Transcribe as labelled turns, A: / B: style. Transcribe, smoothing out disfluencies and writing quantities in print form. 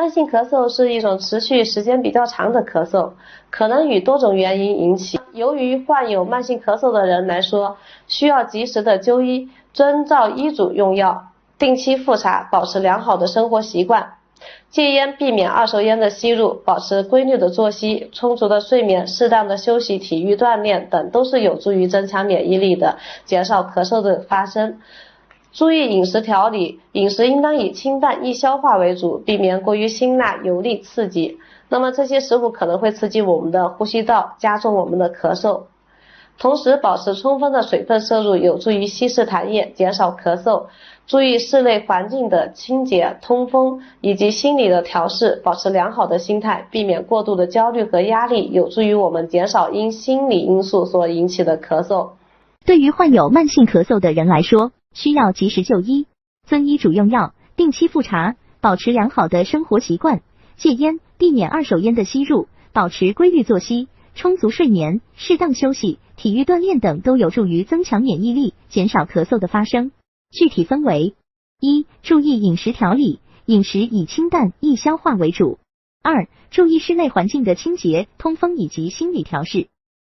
A: 慢性咳嗽是一种持续时间比较长的咳嗽，可能与多种原因引起。由于患有慢性咳嗽的人来说，需要及时的就医，遵照医嘱用药，定期复查，保持良好的生活习惯。戒烟，避免二手烟的吸入，保持规律的作息，充足的睡眠，适当的休息、体育锻炼等都是有助于增强免疫力的，减少咳嗽的发生。注意饮食调理，饮食应当以清淡易消化为主，避免过于辛辣油腻刺激。那么这些食物可能会刺激我们的呼吸道，加重我们的咳嗽。同时保持充分的水分摄入，有助于稀释痰液，减少咳嗽。注意室内环境的清洁、通风以及心理的调试，保持良好的心态，避免过度的焦虑和压力，有助于我们减少因心理因素所引起的咳嗽。
B: 对于患有慢性咳嗽的人来说，需要及时就医，遵医嘱用药，定期复查，保持良好的生活习惯，戒烟，避免二手烟的吸入，保持规律作息，充足睡眠，适当休息，体育锻炼等都有助于增强免疫力，减少咳嗽的发生。具体分为：一、注意饮食调理，饮食以清淡易消化为主；二、注意室内环境的清洁、通风以及心理调试。